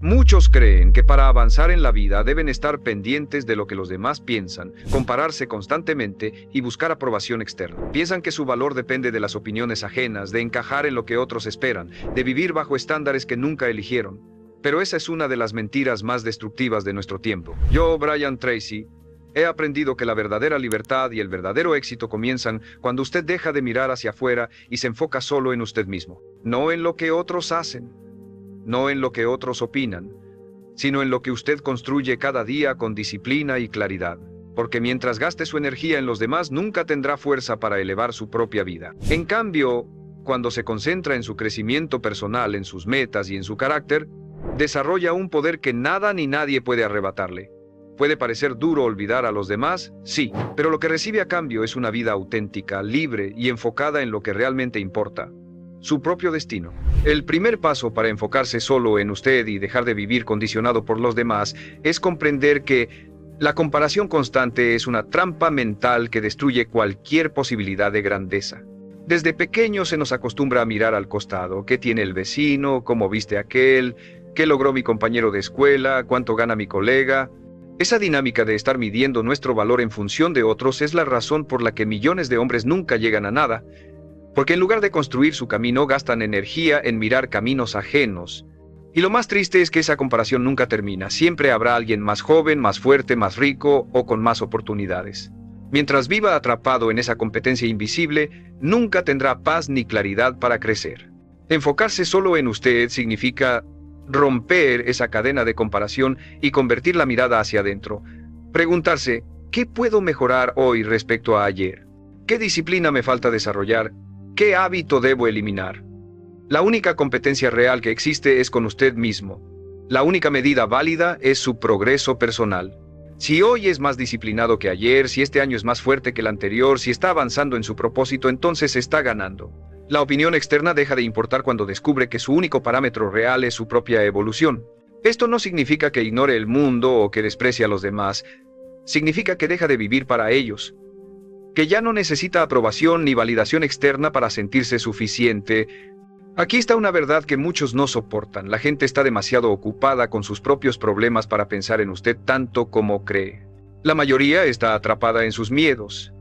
Muchos creen que para avanzar en la vida deben estar pendientes de lo que los demás piensan, compararse constantemente y buscar aprobación externa. Piensan que su valor depende de las opiniones ajenas, de encajar en lo que otros esperan, de vivir bajo estándares que nunca eligieron. Pero esa es una de las mentiras más destructivas de nuestro tiempo. Yo, Brian Tracy, he aprendido que la verdadera libertad y el verdadero éxito comienzan cuando usted deja de mirar hacia afuera y se enfoca solo en usted mismo. No en lo que otros hacen, no en lo que otros opinan, sino en lo que usted construye cada día con disciplina y claridad. Porque mientras gaste su energía en los demás, nunca tendrá fuerza para elevar su propia vida. En cambio, cuando se concentra en su crecimiento personal, en sus metas y en su carácter, desarrolla un poder que nada ni nadie puede arrebatarle. Puede parecer duro olvidar a los demás, sí, pero lo que recibe a cambio es una vida auténtica, libre y enfocada en lo que realmente importa: su propio destino. El primer paso para enfocarse solo en usted y dejar de vivir condicionado por los demás es comprender que la comparación constante es una trampa mental que destruye cualquier posibilidad de grandeza. Desde pequeño se nos acostumbra a mirar al costado: qué tiene el vecino, cómo viste aquel, qué logró mi compañero de escuela, cuánto gana mi colega. Esa dinámica de estar midiendo nuestro valor en función de otros es la razón por la que millones de hombres nunca llegan a nada. Porque en lugar de construir su camino, gastan energía en mirar caminos ajenos. Y lo más triste es que esa comparación nunca termina. Siempre habrá alguien más joven, más fuerte, más rico o con más oportunidades. Mientras viva atrapado en esa competencia invisible, nunca tendrá paz ni claridad para crecer. Enfocarse solo en usted significa romper esa cadena de comparación y convertir la mirada hacia adentro. Preguntarse: ¿qué puedo mejorar hoy respecto a ayer? ¿Qué disciplina me falta desarrollar? ¿Qué hábito debo eliminar? La única competencia real que existe es con usted mismo. La única medida válida es su progreso personal. Si hoy es más disciplinado que ayer, si este año es más fuerte que el anterior, si está avanzando en su propósito, entonces está ganando. La opinión externa deja de importar cuando descubre que su único parámetro real es su propia evolución. Esto no significa que ignore el mundo o que desprecie a los demás. Significa que deja de vivir para ellos, que ya no necesita aprobación ni validación externa para sentirse suficiente. Aquí está una verdad que muchos no soportan: la gente está demasiado ocupada con sus propios problemas para pensar en usted tanto como cree. La mayoría está atrapada en sus miedos,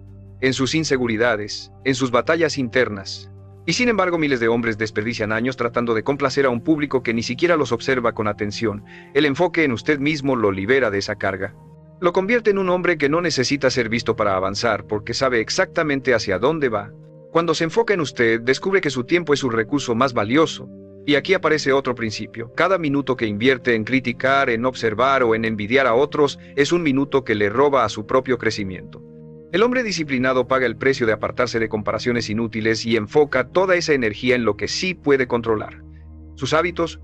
en sus inseguridades, en sus batallas internas. Y sin embargo, miles de hombres desperdician años tratando de complacer a un público que ni siquiera los observa con atención. El enfoque en usted mismo lo libera de esa carga. Lo convierte en un hombre que no necesita ser visto para avanzar, porque sabe exactamente hacia dónde va. Cuando se enfoca en usted, descubre que su tiempo es su recurso más valioso. Y aquí aparece otro principio: cada minuto que invierte en criticar, en observar o en envidiar a otros, es un minuto que le roba a su propio crecimiento. El hombre disciplinado paga el precio de apartarse de comparaciones inútiles y enfoca toda esa energía en lo que sí puede controlar: sus hábitos,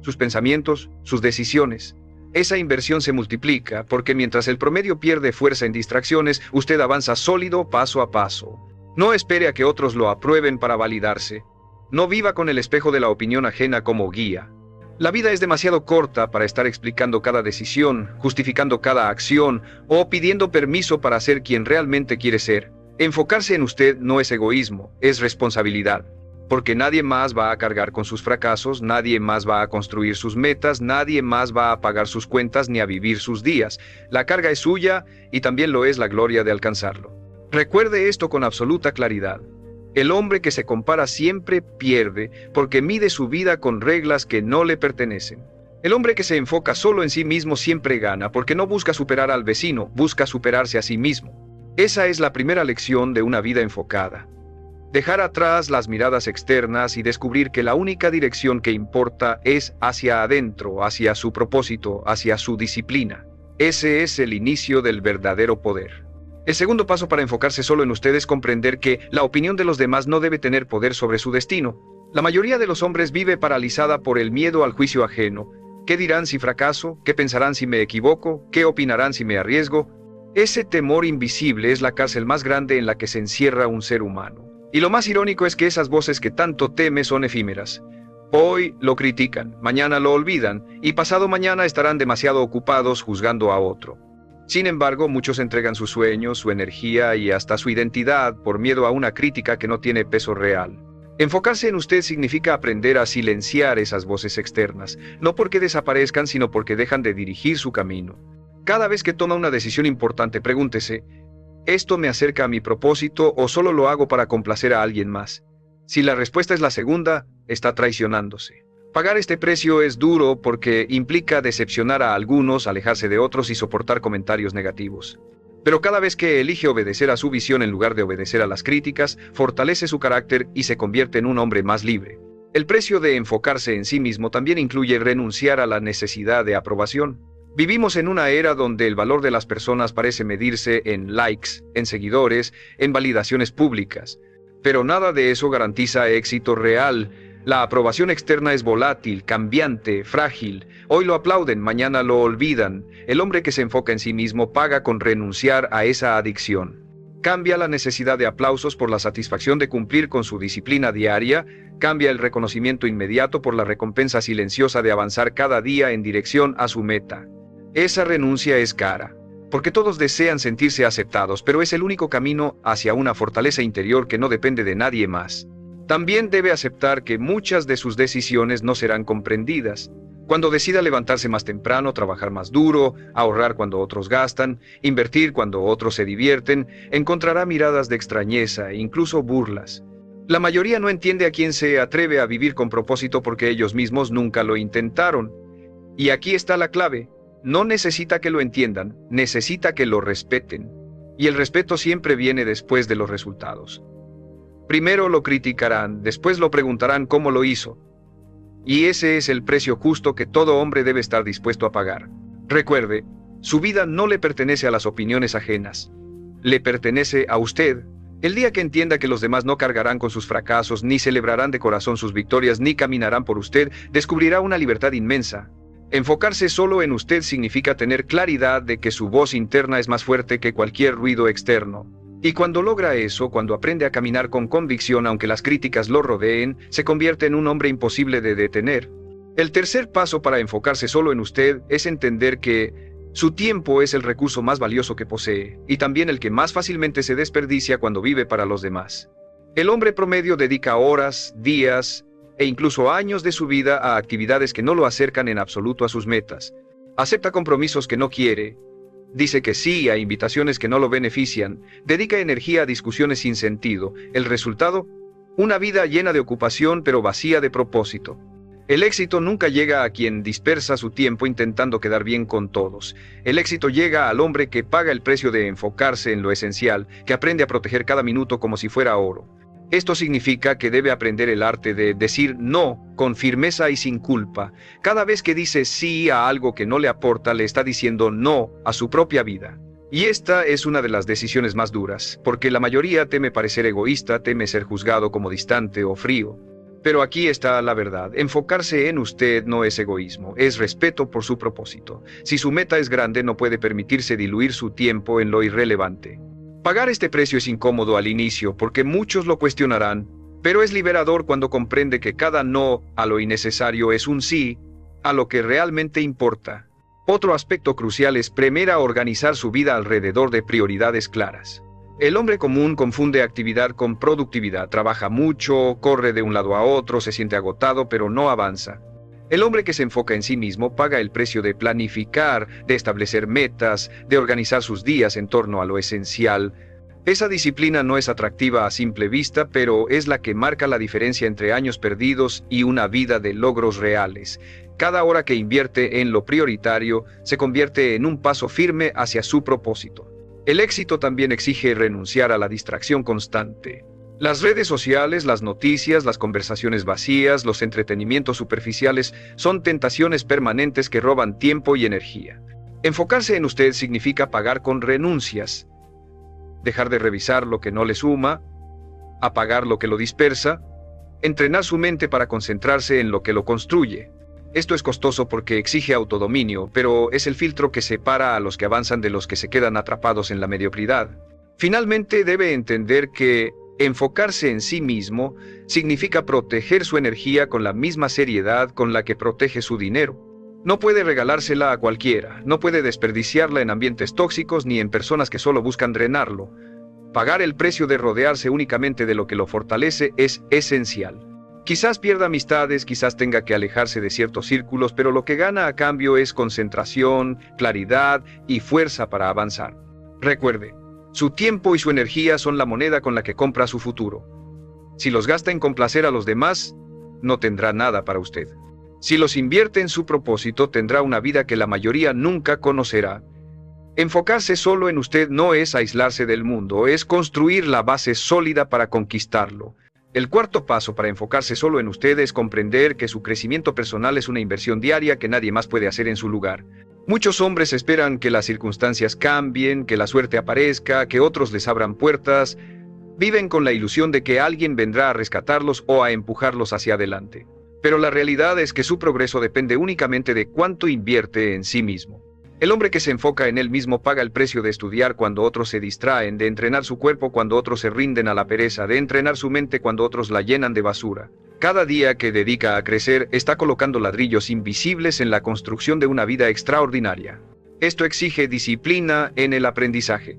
sus pensamientos, sus decisiones. Esa inversión se multiplica, porque mientras el promedio pierde fuerza en distracciones, usted avanza sólido paso a paso. No espere a que otros lo aprueben para validarse. No viva con el espejo de la opinión ajena como guía. La vida es demasiado corta para estar explicando cada decisión, justificando cada acción o pidiendo permiso para ser quien realmente quiere ser. Enfocarse en usted no es egoísmo, es responsabilidad. Porque nadie más va a cargar con sus fracasos, nadie más va a construir sus metas, nadie más va a pagar sus cuentas ni a vivir sus días. La carga es suya y también lo es la gloria de alcanzarlo. Recuerde esto con absoluta claridad: el hombre que se compara siempre pierde, porque mide su vida con reglas que no le pertenecen. El hombre que se enfoca solo en sí mismo siempre gana, porque no busca superar al vecino, busca superarse a sí mismo. Esa es la primera lección de una vida enfocada. Dejar atrás las miradas externas y descubrir que la única dirección que importa es hacia adentro, hacia su propósito, hacia su disciplina. Ese es el inicio del verdadero poder. El segundo paso para enfocarse solo en usted es comprender que la opinión de los demás no debe tener poder sobre su destino. La mayoría de los hombres vive paralizada por el miedo al juicio ajeno. ¿Qué dirán si fracaso? ¿Qué pensarán si me equivoco? ¿Qué opinarán si me arriesgo? Ese temor invisible es la cárcel más grande en la que se encierra un ser humano. Y lo más irónico es que esas voces que tanto teme son efímeras. Hoy lo critican, mañana lo olvidan, y pasado mañana estarán demasiado ocupados juzgando a otro. Sin embargo, muchos entregan sus sueños, su energía y hasta su identidad por miedo a una crítica que no tiene peso real. Enfocarse en usted significa aprender a silenciar esas voces externas, no porque desaparezcan, sino porque dejan de dirigir su camino. Cada vez que toma una decisión importante, pregúntese, ¿esto me acerca a mi propósito o solo lo hago para complacer a alguien más? Si la respuesta es la segunda, está traicionándose. Pagar este precio es duro porque implica decepcionar a algunos, alejarse de otros y soportar comentarios negativos. Pero cada vez que elige obedecer a su visión en lugar de obedecer a las críticas, fortalece su carácter y se convierte en un hombre más libre. El precio de enfocarse en sí mismo también incluye renunciar a la necesidad de aprobación. Vivimos en una era donde el valor de las personas parece medirse en likes, en seguidores, en validaciones públicas. Pero nada de eso garantiza éxito real. La aprobación externa es volátil, cambiante, frágil. Hoy lo aplauden, mañana lo olvidan. El hombre que se enfoca en sí mismo paga con renunciar a esa adicción. Cambia la necesidad de aplausos por la satisfacción de cumplir con su disciplina diaria. Cambia el reconocimiento inmediato por la recompensa silenciosa de avanzar cada día en dirección a su meta. Esa renuncia es cara, porque todos desean sentirse aceptados, pero es el único camino hacia una fortaleza interior que no depende de nadie más. También debe aceptar que muchas de sus decisiones no serán comprendidas. Cuando decida levantarse más temprano, trabajar más duro, ahorrar cuando otros gastan, invertir cuando otros se divierten, encontrará miradas de extrañeza e incluso burlas. La mayoría no entiende a quién se atreve a vivir con propósito porque ellos mismos nunca lo intentaron. Y aquí está la clave. No necesita que lo entiendan, necesita que lo respeten. Y el respeto siempre viene después de los resultados. Primero lo criticarán, después lo preguntarán cómo lo hizo. Y ese es el precio justo que todo hombre debe estar dispuesto a pagar. Recuerde, su vida no le pertenece a las opiniones ajenas. Le pertenece a usted. El día que entienda que los demás no cargarán con sus fracasos, ni celebrarán de corazón sus victorias, ni caminarán por usted, descubrirá una libertad inmensa. Enfocarse solo en usted significa tener claridad de que su voz interna es más fuerte que cualquier ruido externo. Y cuando logra eso, cuando aprende a caminar con convicción aunque las críticas lo rodeen, se convierte en un hombre imposible de detener. El tercer paso para enfocarse solo en usted es entender que su tiempo es el recurso más valioso que posee, y también el que más fácilmente se desperdicia cuando vive para los demás. El hombre promedio dedica horas, días e incluso años de su vida a actividades que no lo acercan en absoluto a sus metas. Acepta compromisos que no quiere. Dice que sí a invitaciones que no lo benefician, dedica energía a discusiones sin sentido. El resultado, una vida llena de ocupación pero vacía de propósito. El éxito nunca llega a quien dispersa su tiempo intentando quedar bien con todos. El éxito llega al hombre que paga el precio de enfocarse en lo esencial, que aprende a proteger cada minuto como si fuera oro. Esto significa que debe aprender el arte de decir no con firmeza y sin culpa. Cada vez que dice sí a algo que no le aporta, le está diciendo no a su propia vida. Y esta es una de las decisiones más duras, porque la mayoría teme parecer egoísta, teme ser juzgado como distante o frío. Pero aquí está la verdad. Enfocarse en usted no es egoísmo, es respeto por su propósito. Si su meta es grande, no puede permitirse diluir su tiempo en lo irrelevante. Pagar este precio es incómodo al inicio porque muchos lo cuestionarán, pero es liberador cuando comprende que cada no a lo innecesario es un sí a lo que realmente importa. Otro aspecto crucial es aprender a organizar su vida alrededor de prioridades claras. El hombre común confunde actividad con productividad, trabaja mucho, corre de un lado a otro, se siente agotado, pero no avanza. El hombre que se enfoca en sí mismo paga el precio de planificar, de establecer metas, de organizar sus días en torno a lo esencial. Esa disciplina no es atractiva a simple vista, pero es la que marca la diferencia entre años perdidos y una vida de logros reales. Cada hora que invierte en lo prioritario se convierte en un paso firme hacia su propósito. El éxito también exige renunciar a la distracción constante. Las redes sociales, las noticias, las conversaciones vacías, los entretenimientos superficiales son tentaciones permanentes que roban tiempo y energía. Enfocarse en usted significa pagar con renuncias. Dejar de revisar lo que no le suma, apagar lo que lo dispersa, entrenar su mente para concentrarse en lo que lo construye. Esto es costoso porque exige autodominio, pero es el filtro que separa a los que avanzan de los que se quedan atrapados en la mediocridad. Finalmente, debe entender que enfocarse en sí mismo significa proteger su energía con la misma seriedad con la que protege su dinero. No puede regalársela a cualquiera, no puede desperdiciarla en ambientes tóxicos ni en personas que solo buscan drenarlo. Pagar el precio de rodearse únicamente de lo que lo fortalece es esencial. Quizás pierda amistades, quizás tenga que alejarse de ciertos círculos, pero lo que gana a cambio es concentración, claridad y fuerza para avanzar. Recuerde, su tiempo y su energía son la moneda con la que compra su futuro. Si los gasta en complacer a los demás, no tendrá nada para usted. Si los invierte en su propósito, tendrá una vida que la mayoría nunca conocerá. Enfocarse solo en usted no es aislarse del mundo, es construir la base sólida para conquistarlo. El cuarto paso para enfocarse solo en usted es comprender que su crecimiento personal es una inversión diaria que nadie más puede hacer en su lugar. Muchos hombres esperan que las circunstancias cambien, que la suerte aparezca, que otros les abran puertas. Viven con la ilusión de que alguien vendrá a rescatarlos o a empujarlos hacia adelante. Pero la realidad es que su progreso depende únicamente de cuánto invierte en sí mismo. El hombre que se enfoca en él mismo paga el precio de estudiar cuando otros se distraen, de entrenar su cuerpo cuando otros se rinden a la pereza, de entrenar su mente cuando otros la llenan de basura. Cada día que dedica a crecer está colocando ladrillos invisibles en la construcción de una vida extraordinaria. Esto exige disciplina en el aprendizaje.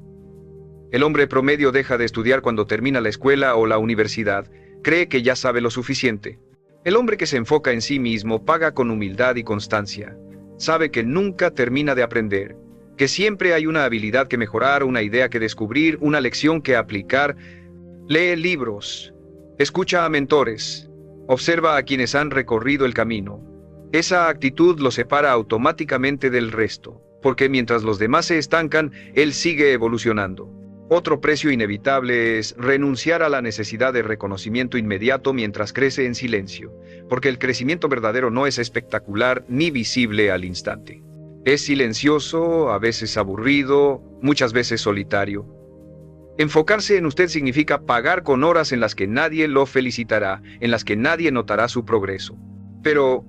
El hombre promedio deja de estudiar cuando termina la escuela o la universidad. Cree que ya sabe lo suficiente. El hombre que se enfoca en sí mismo paga con humildad y constancia. Sabe que nunca termina de aprender, que siempre hay una habilidad que mejorar, una idea que descubrir, una lección que aplicar. Lee libros, escucha a mentores, observa a quienes han recorrido el camino. Esa actitud lo separa automáticamente del resto, porque mientras los demás se estancan, él sigue evolucionando. Otro precio inevitable es renunciar a la necesidad de reconocimiento inmediato mientras crece en silencio, porque el crecimiento verdadero no es espectacular ni visible al instante. Es silencioso, a veces aburrido, muchas veces solitario. Enfocarse en usted significa pagar con horas en las que nadie lo felicitará, en las que nadie notará su progreso. Pero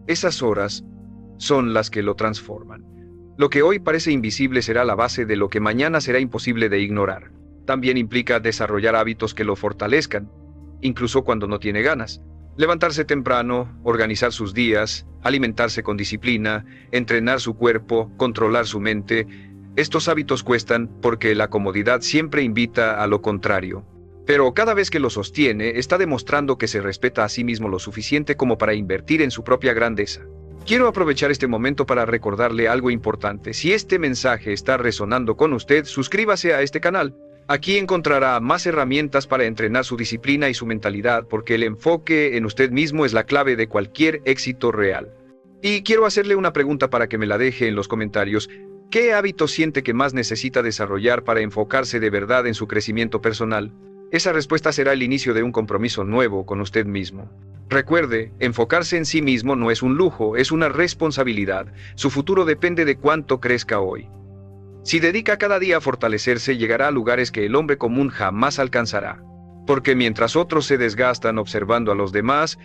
esas horas son las que lo transforman. Lo que hoy parece invisible será la base de lo que mañana será imposible de ignorar. También implica desarrollar hábitos que lo fortalezcan, incluso cuando no tiene ganas. Levantarse temprano, organizar sus días, alimentarse con disciplina, entrenar su cuerpo, controlar su mente. Estos hábitos cuestan porque la comodidad siempre invita a lo contrario. Pero cada vez que lo sostiene, está demostrando que se respeta a sí mismo lo suficiente como para invertir en su propia grandeza. Quiero aprovechar este momento para recordarle algo importante. Si este mensaje está resonando con usted, suscríbase a este canal. Aquí encontrará más herramientas para entrenar su disciplina y su mentalidad, porque el enfoque en usted mismo es la clave de cualquier éxito real. Y quiero hacerle una pregunta para que me la deje en los comentarios. ¿Qué hábito siente que más necesita desarrollar para enfocarse de verdad en su crecimiento personal? Esa respuesta será el inicio de un compromiso nuevo con usted mismo. Recuerde, enfocarse en sí mismo no es un lujo, es una responsabilidad. Su futuro depende de cuánto crezca hoy. Si dedica cada día a fortalecerse, llegará a lugares que el hombre común jamás alcanzará. Porque mientras otros se desgastan observando a los demás,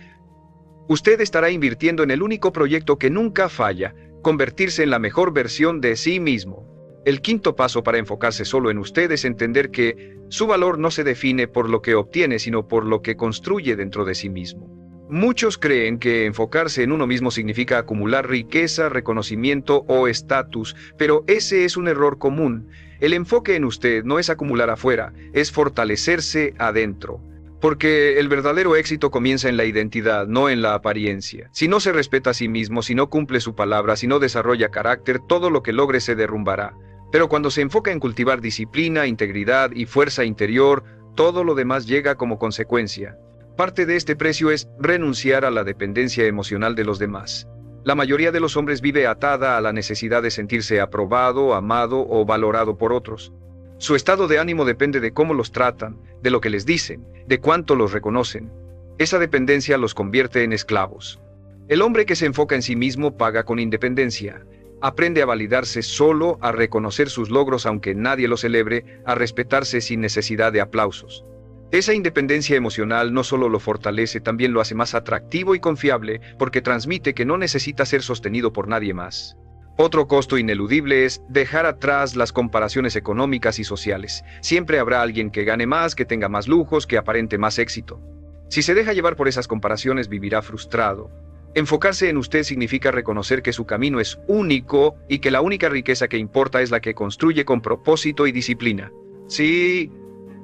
usted estará invirtiendo en el único proyecto que nunca falla, convertirse en la mejor versión de sí mismo. El quinto paso para enfocarse solo en usted es entender que su valor no se define por lo que obtiene, sino por lo que construye dentro de sí mismo. Muchos creen que enfocarse en uno mismo significa acumular riqueza, reconocimiento o estatus, pero ese es un error común. El enfoque en usted no es acumular afuera, es fortalecerse adentro. Porque el verdadero éxito comienza en la identidad, no en la apariencia. Si no se respeta a sí mismo, si no cumple su palabra, si no desarrolla carácter, todo lo que logre se derrumbará. Pero cuando se enfoca en cultivar disciplina, integridad y fuerza interior, todo lo demás llega como consecuencia. Parte de este precio es renunciar a la dependencia emocional de los demás. La mayoría de los hombres vive atada a la necesidad de sentirse aprobado, amado o valorado por otros. Su estado de ánimo depende de cómo los tratan, de lo que les dicen, de cuánto los reconocen. Esa dependencia los convierte en esclavos. El hombre que se enfoca en sí mismo paga con independencia. Aprende a validarse solo, a reconocer sus logros aunque nadie los celebre, a respetarse sin necesidad de aplausos. Esa independencia emocional no solo lo fortalece, también lo hace más atractivo y confiable, porque transmite que no necesita ser sostenido por nadie más. Otro costo ineludible es dejar atrás las comparaciones económicas y sociales. Siempre habrá alguien que gane más, que tenga más lujos, que aparente más éxito. Si se deja llevar por esas comparaciones, vivirá frustrado. Enfocarse en usted significa reconocer que su camino es único y que la única riqueza que importa es la que construye con propósito y disciplina. Sí,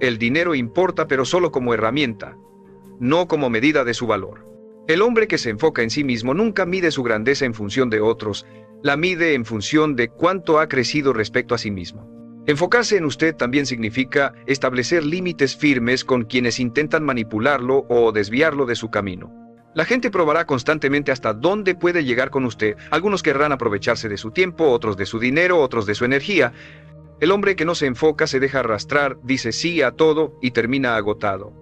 el dinero importa, pero solo como herramienta, no como medida de su valor. El hombre que se enfoca en sí mismo nunca mide su grandeza en función de otros, la mide en función de cuánto ha crecido respecto a sí mismo. Enfocarse en usted también significa establecer límites firmes con quienes intentan manipularlo o desviarlo de su camino. La gente probará constantemente hasta dónde puede llegar con usted. Algunos querrán aprovecharse de su tiempo, otros de su dinero, otros de su energía. El hombre que no se enfoca se deja arrastrar, dice sí a todo y termina agotado.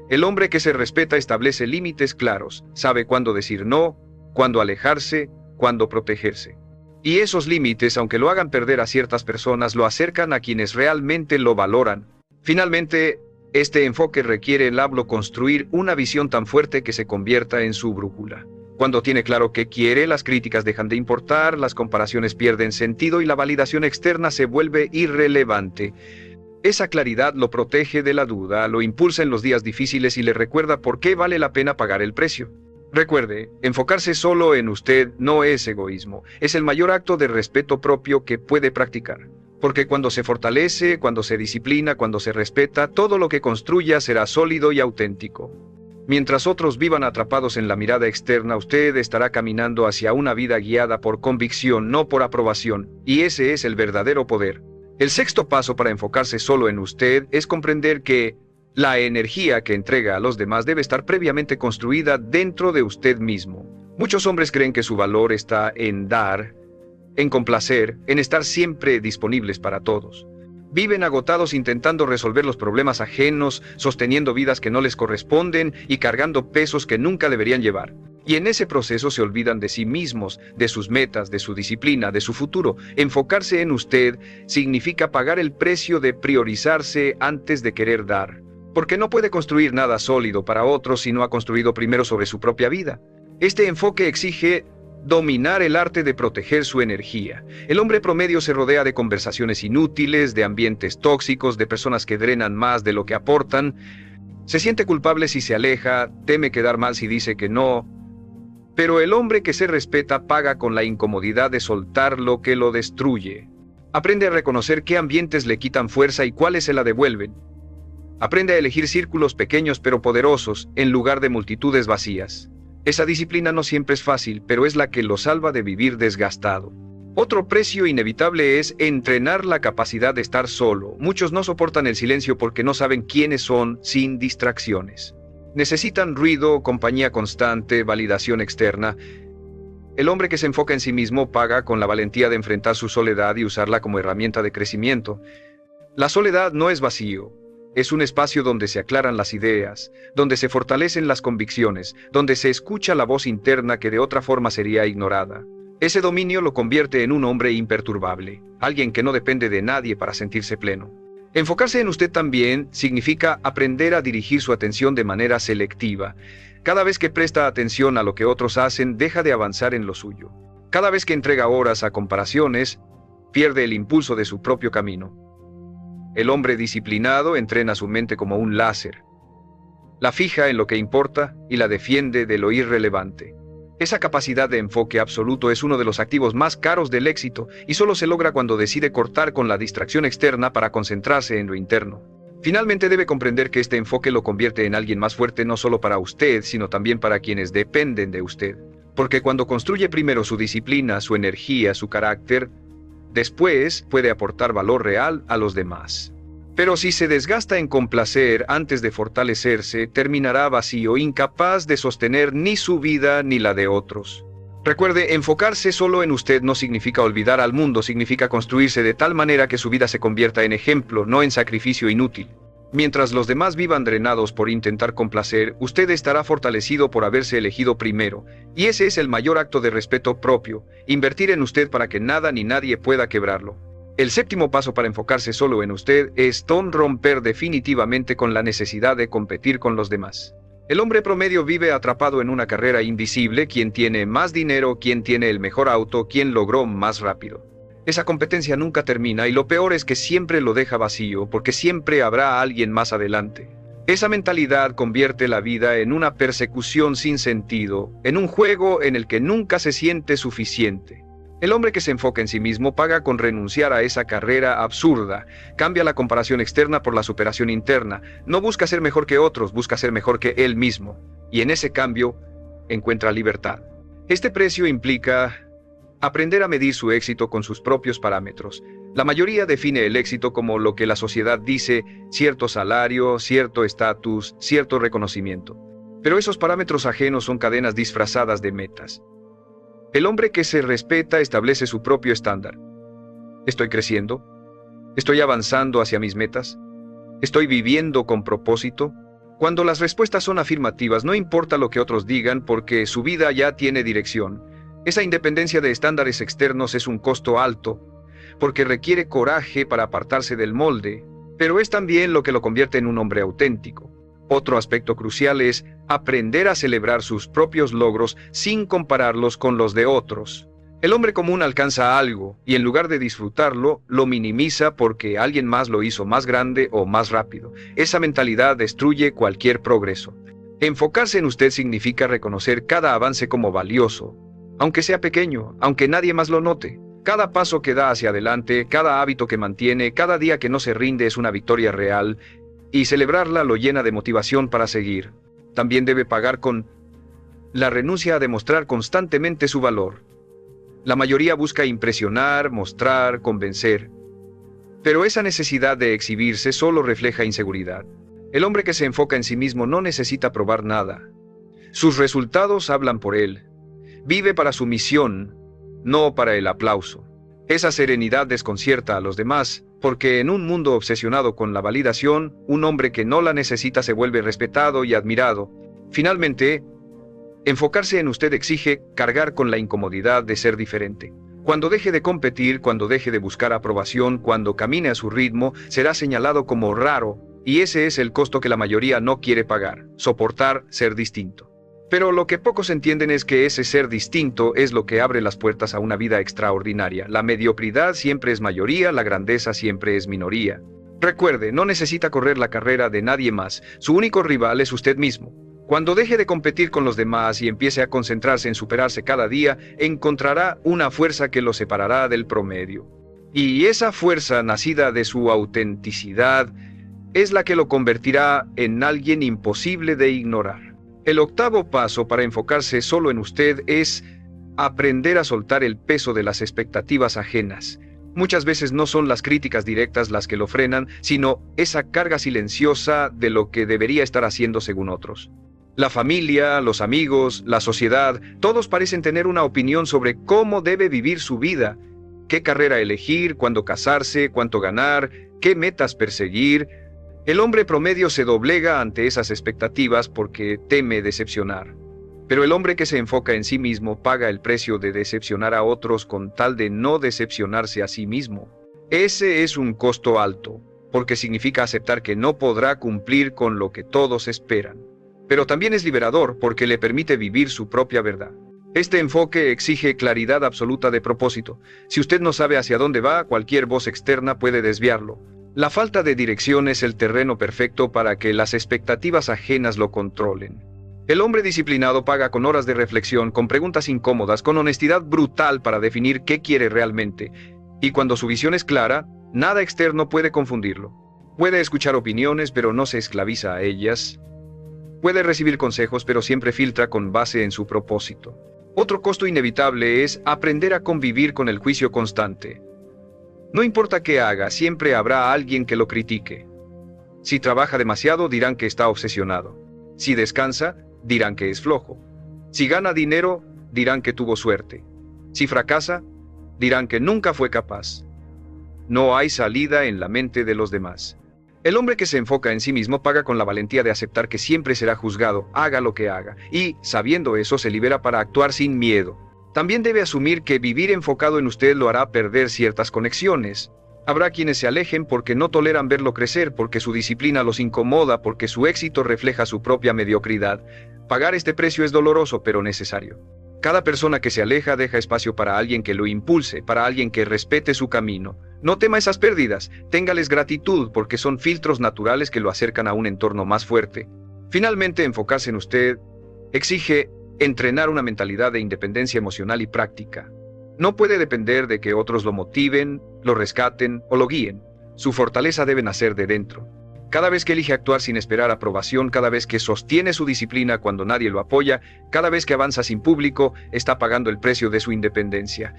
El hombre que se respeta establece límites claros, sabe cuándo decir no, cuándo alejarse, cuándo protegerse. Y esos límites, aunque lo hagan perder a ciertas personas, lo acercan a quienes realmente lo valoran. Finalmente, este enfoque requiere el hablo construir una visión tan fuerte que se convierta en su brújula. Cuando tiene claro qué quiere, las críticas dejan de importar, las comparaciones pierden sentido y la validación externa se vuelve irrelevante. Esa claridad lo protege de la duda, lo impulsa en los días difíciles y le recuerda por qué vale la pena pagar el precio. Recuerde, enfocarse solo en usted no es egoísmo, es el mayor acto de respeto propio que puede practicar. Porque cuando se fortalece, cuando se disciplina, cuando se respeta, todo lo que construya será sólido y auténtico. Mientras otros vivan atrapados en la mirada externa, usted estará caminando hacia una vida guiada por convicción, no por aprobación, y ese es el verdadero poder. El sexto paso para enfocarse solo en usted es comprender que la energía que entrega a los demás debe estar previamente construida dentro de usted mismo. Muchos hombres creen que su valor está en dar, en complacer, en estar siempre disponibles para todos. Viven agotados intentando resolver los problemas ajenos, sosteniendo vidas que no les corresponden y cargando pesos que nunca deberían llevar. Y en ese proceso se olvidan de sí mismos, de sus metas, de su disciplina, de su futuro. Enfocarse en usted significa pagar el precio de priorizarse antes de querer dar. Porque no puede construir nada sólido para otros si no ha construido primero sobre su propia vida. Este enfoque exige dominar el arte de proteger su energía. El hombre promedio se rodea de conversaciones inútiles, de ambientes tóxicos, de personas que drenan más de lo que aportan. Se siente culpable si se aleja, teme quedar mal si dice que no. Pero el hombre que se respeta paga con la incomodidad de soltar lo que lo destruye. Aprende a reconocer qué ambientes le quitan fuerza y cuáles se la devuelven. Aprende a elegir círculos pequeños pero poderosos en lugar de multitudes vacías. Esa disciplina no siempre es fácil, pero es la que lo salva de vivir desgastado. Otro precio inevitable es entrenar la capacidad de estar solo. Muchos no soportan el silencio porque no saben quiénes son sin distracciones. Necesitan ruido, compañía constante, validación externa. El hombre que se enfoca en sí mismo paga con la valentía de enfrentar su soledad y usarla como herramienta de crecimiento. La soledad no es vacío. Es un espacio donde se aclaran las ideas, donde se fortalecen las convicciones, donde se escucha la voz interna que de otra forma sería ignorada. Ese dominio lo convierte en un hombre imperturbable, alguien que no depende de nadie para sentirse pleno. Enfocarse en usted también significa aprender a dirigir su atención de manera selectiva. Cada vez que presta atención a lo que otros hacen, deja de avanzar en lo suyo. Cada vez que entrega horas a comparaciones, pierde el impulso de su propio camino. El hombre disciplinado entrena su mente como un láser. La fija en lo que importa y la defiende de lo irrelevante. Esa capacidad de enfoque absoluto es uno de los activos más caros del éxito y solo se logra cuando decide cortar con la distracción externa para concentrarse en lo interno. Finalmente debe comprender que este enfoque lo convierte en alguien más fuerte no solo para usted, sino también para quienes dependen de usted. Porque cuando construye primero su disciplina, su energía, su carácter, después puede aportar valor real a los demás. Pero si se desgasta en complacer antes de fortalecerse, terminará vacío, incapaz de sostener ni su vida ni la de otros. Recuerde, enfocarse solo en usted no significa olvidar al mundo, significa construirse de tal manera que su vida se convierta en ejemplo, no en sacrificio inútil. Mientras los demás vivan drenados por intentar complacer, usted estará fortalecido por haberse elegido primero, y ese es el mayor acto de respeto propio, invertir en usted para que nada ni nadie pueda quebrarlo. El séptimo paso para enfocarse solo en usted es romper definitivamente con la necesidad de competir con los demás. El hombre promedio vive atrapado en una carrera invisible, quien tiene más dinero, quien tiene el mejor auto, quien logró más rápido. Esa competencia nunca termina y lo peor es que siempre lo deja vacío, porque siempre habrá alguien más adelante. Esa mentalidad convierte la vida en una persecución sin sentido, en un juego en el que nunca se siente suficiente. El hombre que se enfoca en sí mismo paga con renunciar a esa carrera absurda, cambia la comparación externa por la superación interna, no busca ser mejor que otros, busca ser mejor que él mismo, y en ese cambio encuentra libertad. Este precio implica aprender a medir su éxito con sus propios parámetros. La mayoría define el éxito como lo que la sociedad dice, cierto salario, cierto estatus, cierto reconocimiento. Pero esos parámetros ajenos son cadenas disfrazadas de metas. El hombre que se respeta establece su propio estándar. ¿Estoy creciendo? ¿Estoy avanzando hacia mis metas? ¿Estoy viviendo con propósito? Cuando las respuestas son afirmativas, no importa lo que otros digan porque su vida ya tiene dirección. Esa independencia de estándares externos es un costo alto, porque requiere coraje para apartarse del molde, pero es también lo que lo convierte en un hombre auténtico. Otro aspecto crucial es aprender a celebrar sus propios logros sin compararlos con los de otros. El hombre común alcanza algo y en lugar de disfrutarlo, lo minimiza porque alguien más lo hizo más grande o más rápido. Esa mentalidad destruye cualquier progreso. Enfocarse en usted significa reconocer cada avance como valioso, aunque sea pequeño, aunque nadie más lo note. Cada paso que da hacia adelante, cada hábito que mantiene, cada día que no se rinde es una victoria real, y celebrarla lo llena de motivación para seguir. También debe pagar con la renuncia a demostrar constantemente su valor. La mayoría busca impresionar, mostrar, convencer. Pero esa necesidad de exhibirse solo refleja inseguridad. El hombre que se enfoca en sí mismo no necesita probar nada. Sus resultados hablan por él. Vive para su misión, no para el aplauso. Esa serenidad desconcierta a los demás, porque en un mundo obsesionado con la validación, un hombre que no la necesita se vuelve respetado y admirado. Finalmente, enfocarse en usted exige cargar con la incomodidad de ser diferente. Cuando deje de competir, cuando deje de buscar aprobación, cuando camine a su ritmo, será señalado como raro, y ese es el costo que la mayoría no quiere pagar, soportar ser distinto. Pero lo que pocos entienden es que ese ser distinto es lo que abre las puertas a una vida extraordinaria. La mediocridad siempre es mayoría, la grandeza siempre es minoría. Recuerde, no necesita correr la carrera de nadie más, su único rival es usted mismo. Cuando deje de competir con los demás y empiece a concentrarse en superarse cada día, encontrará una fuerza que lo separará del promedio. Y esa fuerza nacida de su autenticidad es la que lo convertirá en alguien imposible de ignorar. El octavo paso para enfocarse solo en usted es aprender a soltar el peso de las expectativas ajenas. Muchas veces no son las críticas directas las que lo frenan, sino esa carga silenciosa de lo que debería estar haciendo según otros. La familia, los amigos, la sociedad, todos parecen tener una opinión sobre cómo debe vivir su vida, qué carrera elegir, cuándo casarse, cuánto ganar, qué metas perseguir. El hombre promedio se doblega ante esas expectativas porque teme decepcionar. Pero el hombre que se enfoca en sí mismo paga el precio de decepcionar a otros con tal de no decepcionarse a sí mismo. Ese es un costo alto, porque significa aceptar que no podrá cumplir con lo que todos esperan. Pero también es liberador porque le permite vivir su propia verdad. Este enfoque exige claridad absoluta de propósito. Si usted no sabe hacia dónde va, cualquier voz externa puede desviarlo. La falta de dirección es el terreno perfecto para que las expectativas ajenas lo controlen. El hombre disciplinado paga con horas de reflexión, con preguntas incómodas, con honestidad brutal para definir qué quiere realmente. Y cuando su visión es clara, nada externo puede confundirlo. Puede escuchar opiniones, pero no se esclaviza a ellas. Puede recibir consejos, pero siempre filtra con base en su propósito. Otro costo inevitable es aprender a convivir con el juicio constante. No importa qué haga, siempre habrá alguien que lo critique. Si trabaja demasiado, dirán que está obsesionado. Si descansa, dirán que es flojo. Si gana dinero, dirán que tuvo suerte. Si fracasa, dirán que nunca fue capaz. No hay salida en la mente de los demás. El hombre que se enfoca en sí mismo paga con la valentía de aceptar que siempre será juzgado, haga lo que haga, y, sabiendo eso, se libera para actuar sin miedo. También debe asumir que vivir enfocado en usted lo hará perder ciertas conexiones. Habrá quienes se alejen porque no toleran verlo crecer, porque su disciplina los incomoda, porque su éxito refleja su propia mediocridad. Pagar este precio es doloroso, pero necesario. Cada persona que se aleja deja espacio para alguien que lo impulse, para alguien que respete su camino. No tema esas pérdidas, téngales gratitud porque son filtros naturales que lo acercan a un entorno más fuerte. Finalmente, enfocarse en usted exige entrenar una mentalidad de independencia emocional y práctica. No puede depender de que otros lo motiven, lo rescaten o lo guíen. Su fortaleza debe nacer de dentro. Cada vez que elige actuar sin esperar aprobación, cada vez que sostiene su disciplina cuando nadie lo apoya, cada vez que avanza sin público, está pagando el precio de su independencia.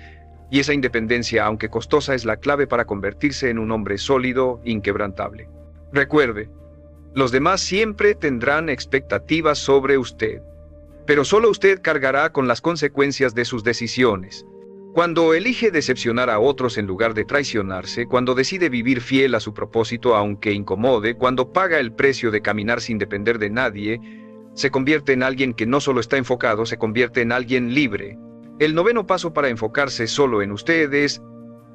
Y esa independencia, aunque costosa, es la clave para convertirse en un hombre sólido, inquebrantable. Recuerde, los demás siempre tendrán expectativas sobre usted, pero solo usted cargará con las consecuencias de sus decisiones. Cuando elige decepcionar a otros en lugar de traicionarse, cuando decide vivir fiel a su propósito aunque incomode, cuando paga el precio de caminar sin depender de nadie, se convierte en alguien que no solo está enfocado, se convierte en alguien libre. El noveno paso para enfocarse solo en usted es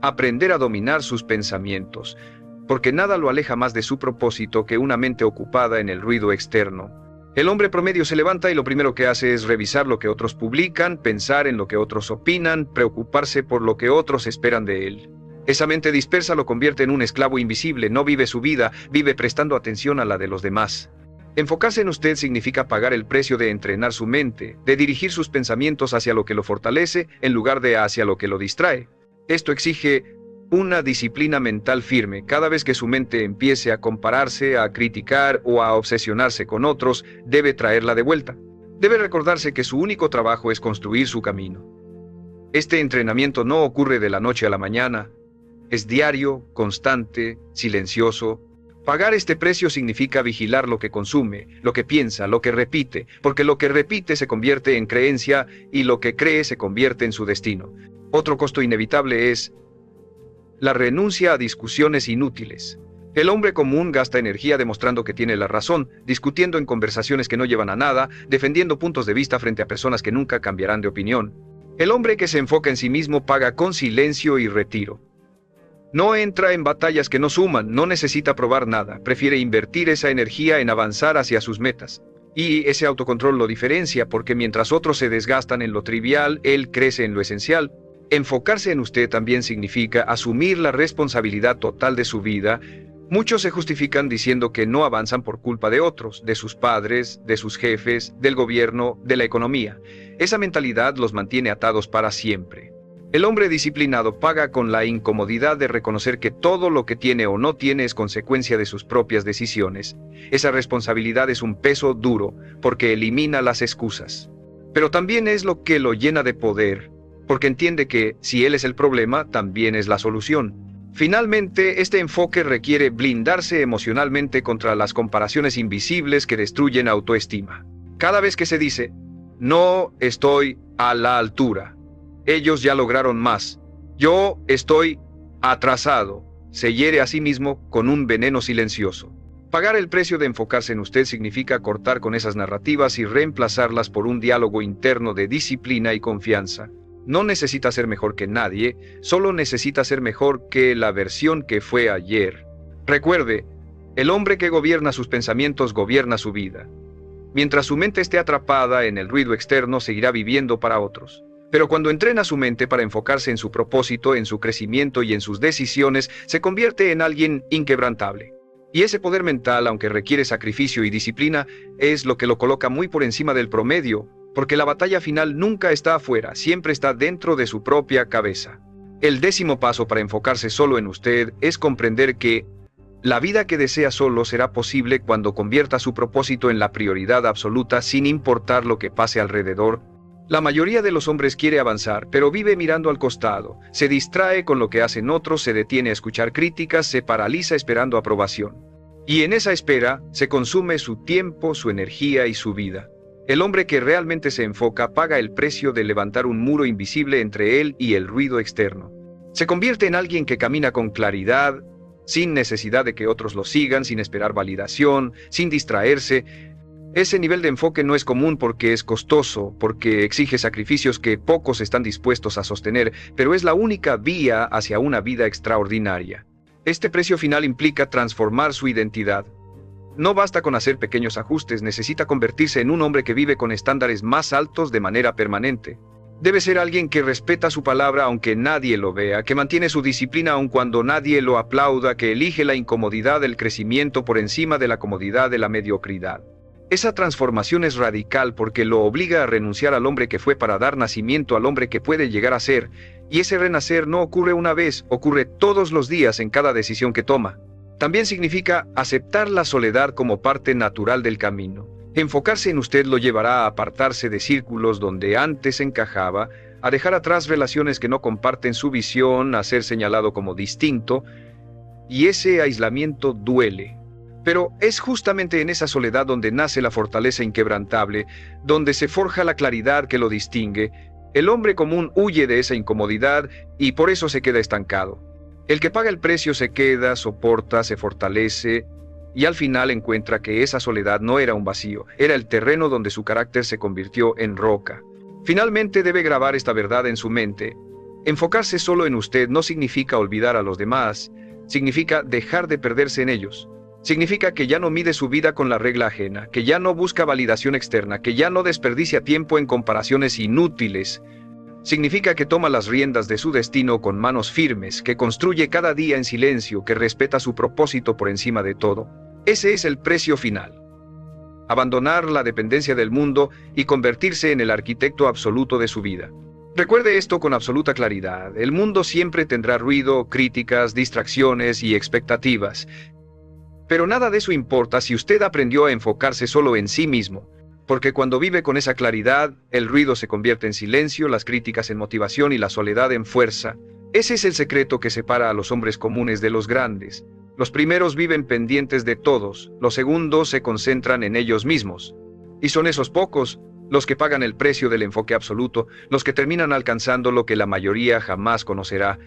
aprender a dominar sus pensamientos, porque nada lo aleja más de su propósito que una mente ocupada en el ruido externo. El hombre promedio se levanta y lo primero que hace es revisar lo que otros publican, pensar en lo que otros opinan, preocuparse por lo que otros esperan de él. Esa mente dispersa lo convierte en un esclavo invisible, no vive su vida, vive prestando atención a la de los demás. Enfocarse en usted significa pagar el precio de entrenar su mente, de dirigir sus pensamientos hacia lo que lo fortalece en lugar de hacia lo que lo distrae. Esto exige una disciplina mental firme. Cada vez que su mente empiece a compararse, a criticar o a obsesionarse con otros, debe traerla de vuelta. Debe recordarse que su único trabajo es construir su camino. Este entrenamiento no ocurre de la noche a la mañana. Es diario, constante, silencioso. Pagar este precio significa vigilar lo que consume, lo que piensa, lo que repite, porque lo que repite se convierte en creencia y lo que cree se convierte en su destino. Otro costo inevitable es la renuncia a discusiones inútiles. El hombre común gasta energía demostrando que tiene la razón, discutiendo en conversaciones que no llevan a nada, defendiendo puntos de vista frente a personas que nunca cambiarán de opinión. El hombre que se enfoca en sí mismo paga con silencio y retiro. No entra en batallas que no suman, no necesita probar nada, prefiere invertir esa energía en avanzar hacia sus metas. Y ese autocontrol lo diferencia porque mientras otros se desgastan en lo trivial, él crece en lo esencial. Enfocarse en usted también significa asumir la responsabilidad total de su vida. Muchos se justifican diciendo que no avanzan por culpa de otros, de sus padres, de sus jefes, del gobierno, de la economía. Esa mentalidad los mantiene atados para siempre. El hombre disciplinado paga con la incomodidad de reconocer que todo lo que tiene o no tiene es consecuencia de sus propias decisiones. Esa responsabilidad es un peso duro, porque elimina las excusas. Pero también es lo que lo llena de poder, porque entiende que, si él es el problema, también es la solución. Finalmente, este enfoque requiere blindarse emocionalmente contra las comparaciones invisibles que destruyen autoestima. Cada vez que se dice, no estoy a la altura, ellos ya lograron más, yo estoy atrasado, se hiere a sí mismo con un veneno silencioso. Pagar el precio de enfocarse en usted significa cortar con esas narrativas y reemplazarlas por un diálogo interno de disciplina y confianza. No necesita ser mejor que nadie, solo necesita ser mejor que la versión que fue ayer. Recuerde, el hombre que gobierna sus pensamientos gobierna su vida. Mientras su mente esté atrapada en el ruido externo, seguirá viviendo para otros. Pero cuando entrena su mente para enfocarse en su propósito, en su crecimiento y en sus decisiones, se convierte en alguien inquebrantable. Y ese poder mental, aunque requiere sacrificio y disciplina, es lo que lo coloca muy por encima del promedio, porque la batalla final nunca está afuera, siempre está dentro de su propia cabeza. El 10º paso para enfocarse solo en usted es comprender que la vida que desea solo será posible cuando convierta su propósito en la prioridad absoluta sin importar lo que pase alrededor. La mayoría de los hombres quiere avanzar, pero vive mirando al costado, se distrae con lo que hacen otros, se detiene a escuchar críticas, se paraliza esperando aprobación. Y en esa espera se consume su tiempo, su energía y su vida. El hombre que realmente se enfoca paga el precio de levantar un muro invisible entre él y el ruido externo. Se convierte en alguien que camina con claridad, sin necesidad de que otros lo sigan, sin esperar validación, sin distraerse. Ese nivel de enfoque no es común porque es costoso, porque exige sacrificios que pocos están dispuestos a sostener, pero es la única vía hacia una vida extraordinaria. Este precio final implica transformar su identidad. No basta con hacer pequeños ajustes, necesita convertirse en un hombre que vive con estándares más altos de manera permanente. Debe ser alguien que respeta su palabra aunque nadie lo vea, que mantiene su disciplina aun cuando nadie lo aplauda, que elige la incomodidad del crecimiento por encima de la comodidad de la mediocridad. Esa transformación es radical porque lo obliga a renunciar al hombre que fue para dar nacimiento al hombre que puede llegar a ser, Y ese renacer no ocurre una vez, ocurre todos los días en cada decisión que toma. También significa aceptar la soledad como parte natural del camino. Enfocarse en usted lo llevará a apartarse de círculos donde antes encajaba, a dejar atrás relaciones que no comparten su visión, a ser señalado como distinto, y ese aislamiento duele. Pero es justamente en esa soledad donde nace la fortaleza inquebrantable, donde se forja la claridad que lo distingue. El hombre común huye de esa incomodidad y por eso se queda estancado. El que paga el precio se queda, soporta, se fortalece y al final encuentra que esa soledad no era un vacío, era el terreno donde su carácter se convirtió en roca. Finalmente debe grabar esta verdad en su mente. Enfocarse solo en usted no significa olvidar a los demás, significa dejar de perderse en ellos. Significa que ya no mide su vida con la regla ajena, que ya no busca validación externa, que ya no desperdicia tiempo en comparaciones inútiles. Significa que toma las riendas de su destino con manos firmes, que construye cada día en silencio, que respeta su propósito por encima de todo. Ese es el precio final. Abandonar la dependencia del mundo y convertirse en el arquitecto absoluto de su vida. Recuerde esto con absoluta claridad. El mundo siempre tendrá ruido, críticas, distracciones y expectativas. Pero nada de eso importa si usted aprendió a enfocarse solo en sí mismo, porque cuando vive con esa claridad, el ruido se convierte en silencio, las críticas en motivación y la soledad en fuerza. Ese es el secreto que separa a los hombres comunes de los grandes. Los primeros viven pendientes de todos, los segundos se concentran en ellos mismos. Y son esos pocos, los que pagan el precio del enfoque absoluto, los que terminan alcanzando lo que la mayoría jamás conocerá,